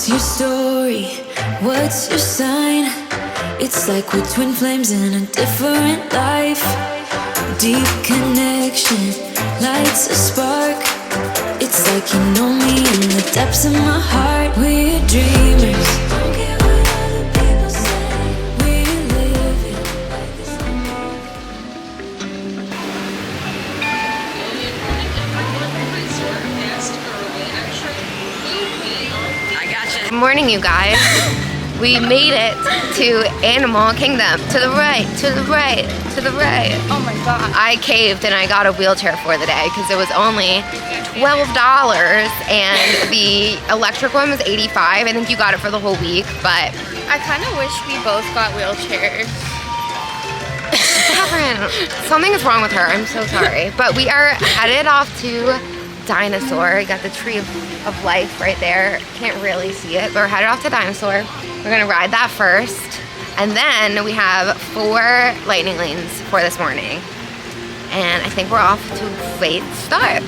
What's your story? What's your sign? It's like we're twin flames in a different life. Deep connection lights a spark. It's like you know me in the depths of my heart. We're dreamers. Don't care what other people say. We're living like this. Good morning, you guys. We made it to Animal Kingdom. To the right, to the right, to the right. Oh my god. I caved and I got a wheelchair for the day because it was only $12 and the electric one was $85. I think you got it for the whole week, but I kind of wish we both got wheelchairs. Catherine, something is wrong with her. I'm so sorry. But we are headed off to Dinosaur. You got the tree of life right there. Can't really see it, but we're headed off to Dinosaur. We're gonna ride that first, and then we have 4 lightning lanes for this morning. And I think we're off to a great start.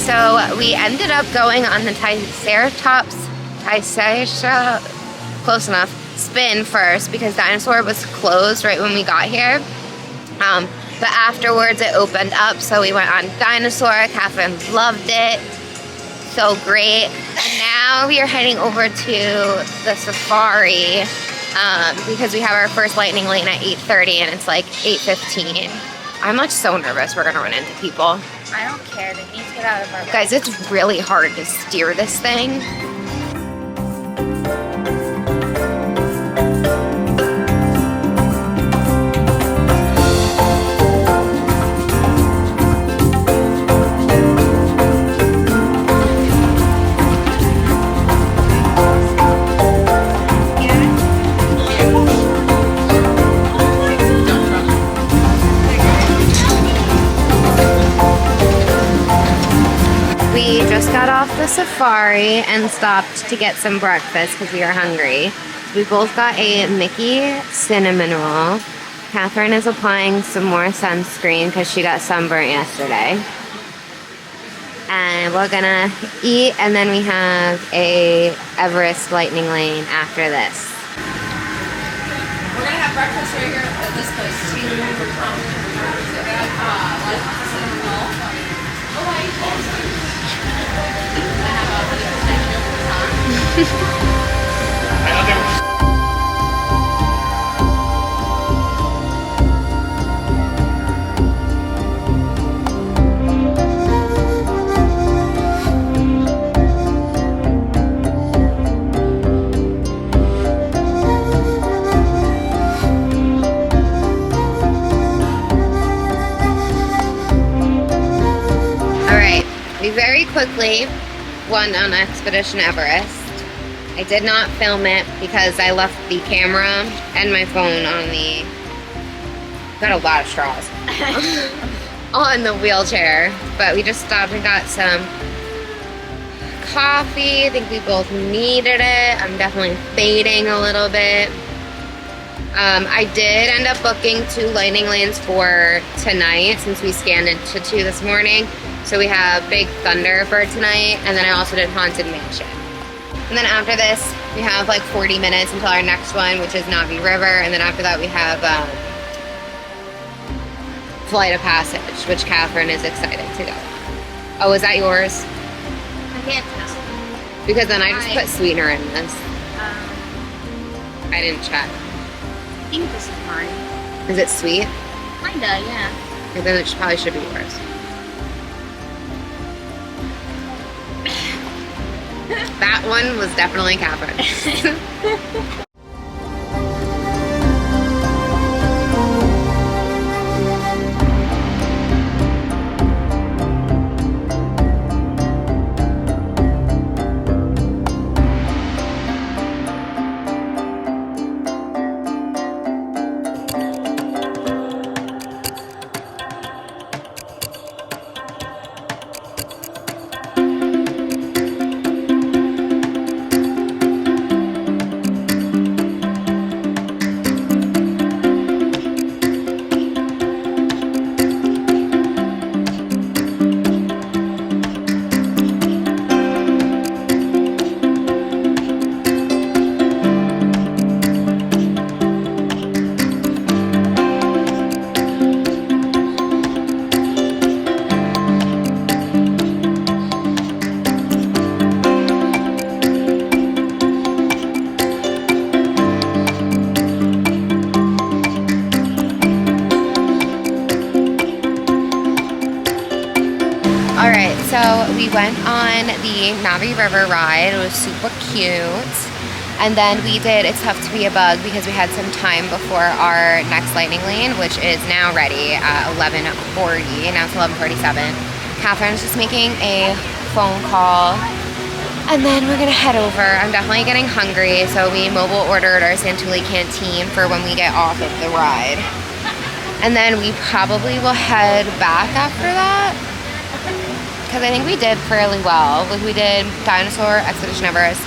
So we ended up going on the Triceratops, close enough, spin first because Dinosaur was closed right when we got here. But afterwards it opened up, so we went on Dinosaur. Catherine loved it. So great. And now we are heading over to the Safari because we have our first lightning lane at 8:30 and it's like 8:15. I'm like so nervous we're gonna run into people. I don't care. They need to get out of our way. Guys, it's really hard to steer this thing. We just got off the safari and stopped to get some breakfast because we are hungry. We both got a Mickey cinnamon roll. Catherine is applying some more sunscreen because she got sunburnt yesterday. And we're gonna eat, and then we have a Everest lightning lane after this. We're gonna have breakfast right here at this place too. We very quickly went on Expedition Everest. I did not film it because I left the camera and my phone on the, got a lot of straws, on the wheelchair. But we just stopped and got some coffee. I think we both needed it. I'm definitely fading a little bit. I did end up booking 2 lightning lanes for tonight since we scanned into 2 this morning. So we have Big Thunder for tonight, and then I also did Haunted Mansion. And then after this, we have like 40 minutes until our next one, which is Navi River, and then after that we have Flight of Passage, which Catherine is excited to go. Oh, is that yours? I can't tell. Because then I just put sweetener in this. I didn't check. I think this is mine. Is it sweet? Kinda, yeah. And then it probably should be worse. That one was definitely Catherine. Alright, so we went on the Navi River ride. It was super cute. And then we did It's Tough to Be a Bug because we had some time before our next lightning lane, which is now ready at 11:40. Now it's 11:47. Catherine's just making a phone call. And then we're gonna head over. I'm definitely getting hungry, so we mobile ordered our Santulli canteen for when we get off of the ride. And then we probably will head back after that. Because I think we did fairly well. Like we did Dinosaur, Expedition Everest,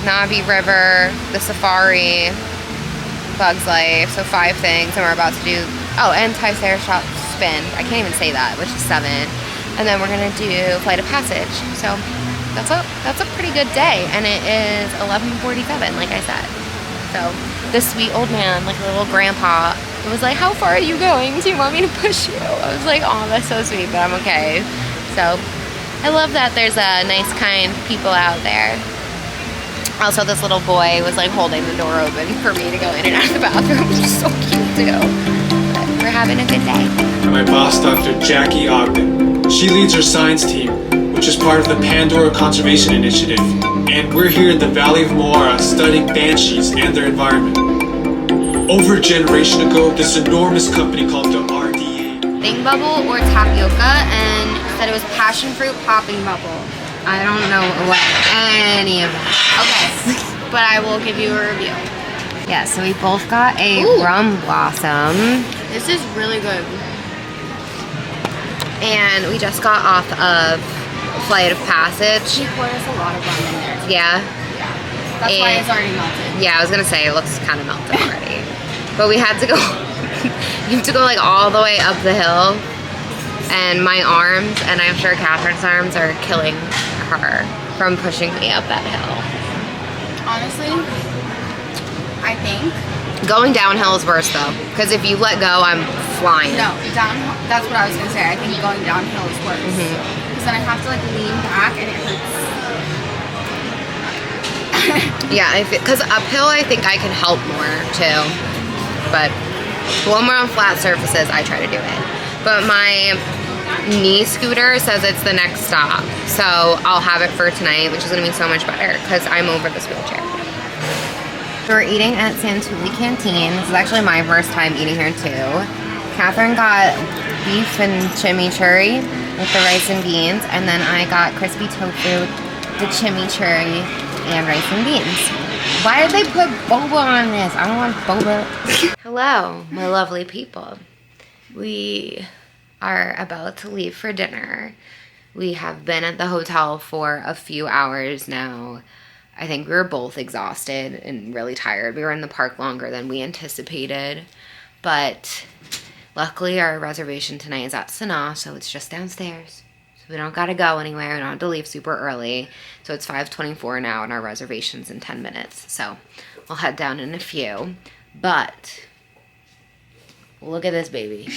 Navi River, the Safari, Bugs Life, so 5 things, and we're about to do, oh, and Triceratops Spin. I can't even say that, which is 7. And then we're gonna do Flight of Passage. So that's a pretty good day, and it is 11:47, like I said. So this sweet old man, like a little grandpa, was like, how far are you going? Do you want me to push you? I was like, oh, that's so sweet, but I'm okay. So I love that there's a nice, kind people out there. Also, this little boy was like holding the door open for me to go in and out of the bathroom, which is so cute too. But we're having a good day. And my boss, Dr. Jackie Ogden. She leads our science team, which is part of the Pandora Conservation Initiative. And we're here in the Valley of Moara studying banshees and their environment. Over a generation ago, this enormous company called the RDA. Thing bubble or tapioca, and said it was passion fruit popping bubble. I don't know what any of that. Okay. But I will give you a review. Yeah, so we both got a rum blossom. This is really good. And we just got off of Flight of Passage. She poured us a lot of rum in there. Yeah. That's why it's already melted. Yeah, I was gonna say it looks kind of melted already. But we had to go, you have to go like all the way up the hill. And my arms, and I'm sure Catherine's arms, are killing her from pushing me up that hill. Honestly, I think. Going downhill is worse though, because if you let go, I'm flying. No, downhill, that's what I was gonna say. I think going downhill is worse. Because then I have to like lean back and it hurts. Yeah, because uphill I think I can help more too. But when we're on flat surfaces, I try to do it. But my knee scooter says it's the next stop. So I'll have it for tonight, which is gonna be so much better because I'm over this wheelchair. We're eating at Santulli Canteen. This is actually my first time eating here too. Catherine got beef and chimichurri with the rice and beans, and then I got crispy tofu, the chimichurri, and rice and beans. Why did they put boba on this? I don't want boba. Hello, my lovely people. We are about to leave for dinner. We have been at the hotel for a few hours now. I think we were both exhausted and really tired. We were in the park longer than we anticipated, but luckily our reservation tonight is at Sanna, so it's just downstairs. So we don't gotta go anywhere. We don't have to leave super early. So it's 5:24 now and our reservation's in 10 minutes. So we'll head down in a few, but look at this baby.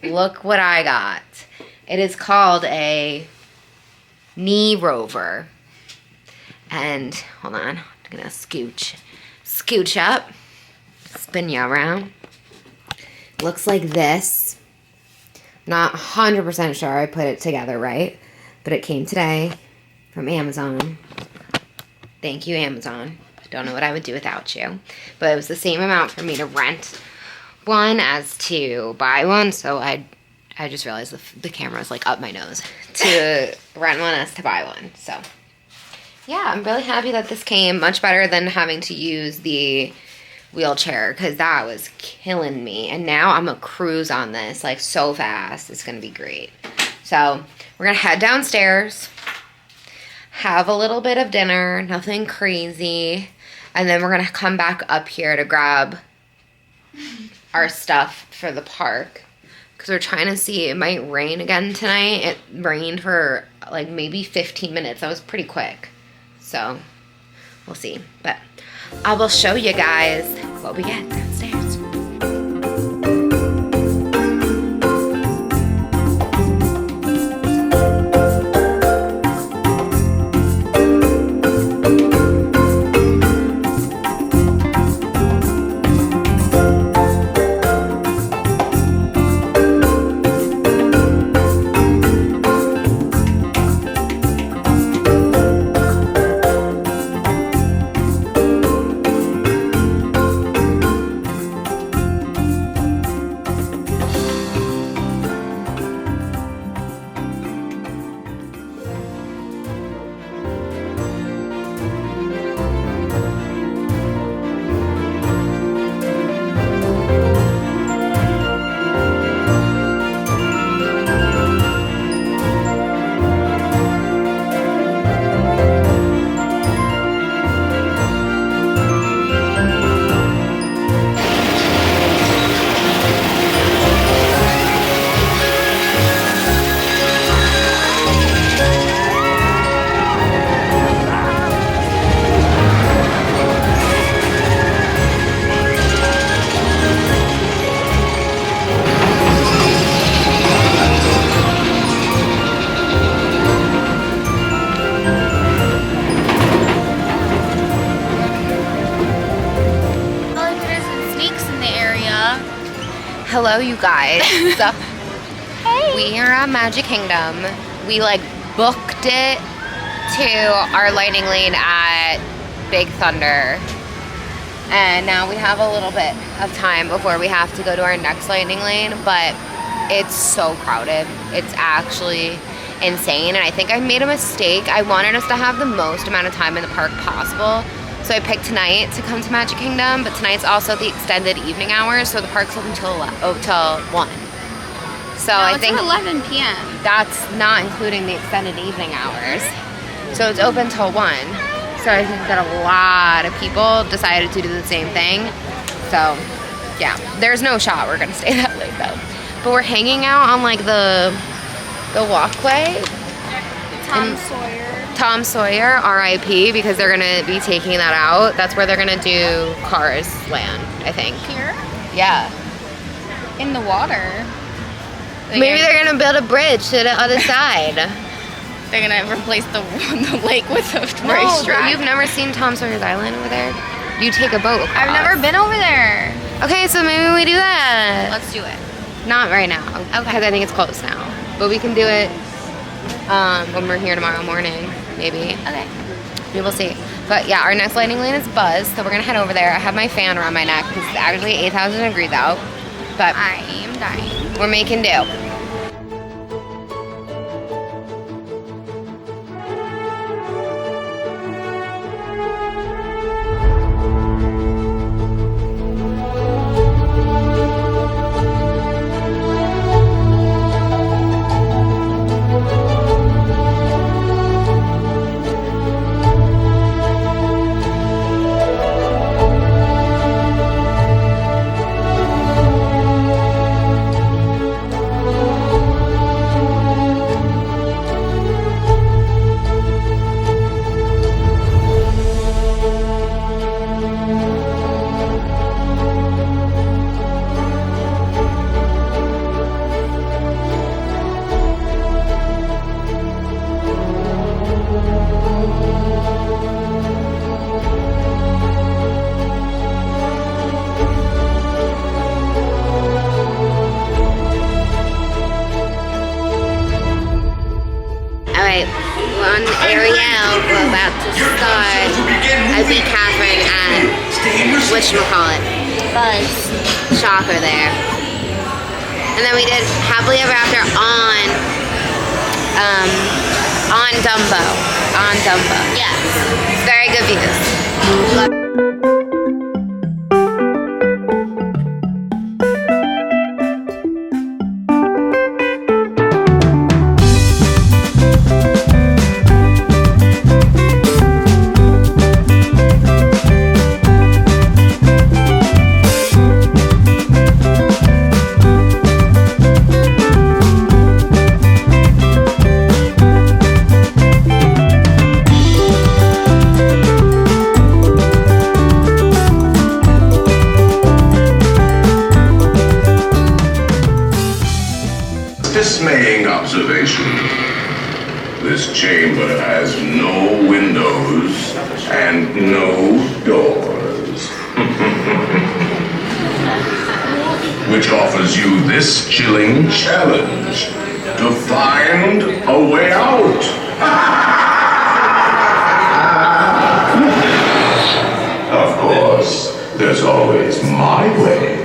Look what I got. It is called a knee rover. And hold on, I'm gonna scooch scooch up, spin you around. Looks like this. Not 100% sure I put it together right, but it came today from Amazon. Thank you, Amazon. Don't know what I would do without you. But it was the same amount for me to rent one as to buy one, so I just realized the camera was like up my nose to rent one as to buy one. So yeah, I'm really happy that this came. Much better than having to use the wheelchair, because that was killing me. And now I'm a cruise on this like so fast. It's gonna be great. So we're gonna head downstairs, have a little bit of dinner, nothing crazy, and then we're gonna come back up here to grab our stuff for the park, because we're trying to see. It might rain again tonight. It rained for like maybe 15 minutes. That was pretty quick, so we'll see. But I will show you guys what we get downstairs. Hello, you guys. Hey. We are at Magic Kingdom. We like booked it to our lightning lane at Big Thunder. And now we have a little bit of time before we have to go to our next lightning lane, but it's so crowded. It's actually insane, and I think I made a mistake. I wanted us to have the most amount of time in the park possible. So I picked tonight to come to Magic Kingdom, but tonight's also the extended evening hours, so the park's open till 1. So I think 11 p.m. that's not including the extended evening hours. So it's open till 1. So I think that a lot of people decided to do the same thing. So yeah, there's no shot we're gonna stay that late though. But we're hanging out on like the walkway. Tom Sawyer, R.I.P., because they're gonna be taking that out. That's where they're gonna do Cars Land, I think. Here? Yeah. In the water. Maybe they're gonna build a bridge to the other side. They're gonna replace the lake with a No, racetrack. you've never seen Tom Sawyer's Island over there? You take a boat across. I've never been over there. Okay, so maybe we do that. Let's do it. Not right now, because I think it's closed now. But we can do it when we're here tomorrow morning, maybe. Okay. We will see. But yeah, our next lightning lane is Buzz, so we're gonna head over there. I have my fan around my neck because it's actually 8,000 degrees out. But I am dying. we're making do. on Ariel. We're about to start. I beat Catherine at whatchamacallit. Buzz. Shocker there. And then we did Happily Ever After on Dumbo. On Dumbo. Yes. Very good views. Love Dismaying observation. This chamber has no windows and no doors. Which offers you this chilling challenge to find a way out. Of course, there's always my way.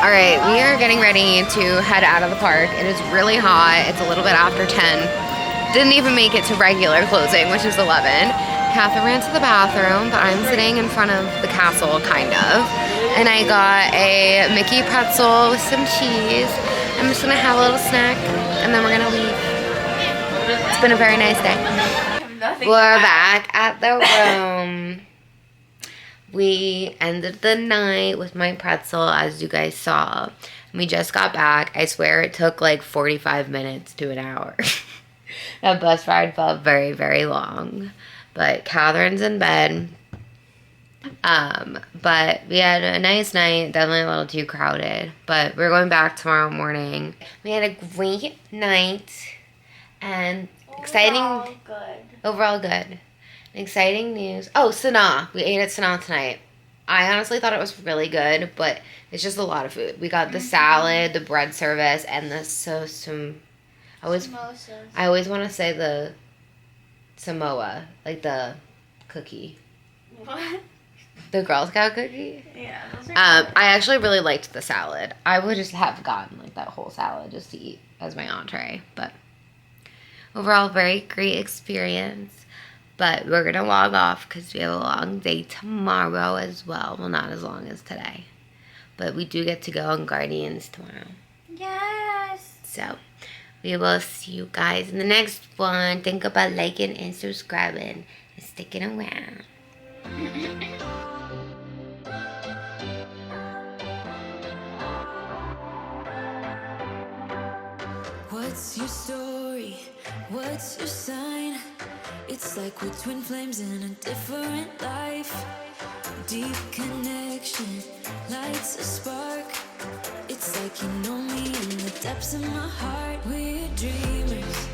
Alright, we are getting ready to head out of the park. It is really hot. It's a little bit after 10. Didn't even make it to regular closing, which is 11. Catherine ran to the bathroom, but I'm sitting in front of the castle, kind of. And I got a Mickey pretzel with some cheese. I'm just gonna have a little snack, and then we're gonna leave. It's been a very nice day. We're back at the room. We ended the night with my pretzel, as you guys saw. We just got back. I swear it took like 45 minutes to an hour. That bus ride felt very, very long. But Catherine's in bed. But we had a nice night. Definitely a little too crowded. But we're going back tomorrow morning. We had a great night. And exciting. Overall good. Exciting news. Oh, Sanna. We ate at Sanna tonight. I honestly thought it was really good, but it's just a lot of food. We got the salad, the bread service, and the I always want to say the Samoa, like the cookie. What? The Girl Scout cookie? Yeah, those are I actually really liked the salad. I would just have gotten like that whole salad just to eat as my entree. But overall, very great experience. But we're going to log off because we have a long day tomorrow as well. Well, not as long as today. But we do get to go on Guardians tomorrow. Yes. So, we will see you guys in the next one. Think about liking and subscribing and sticking around. What's your story? What's your sign? It's like we're twin flames in a different life. Deep connection lights a spark. It's like you know me in the depths of my heart. We're dreamers.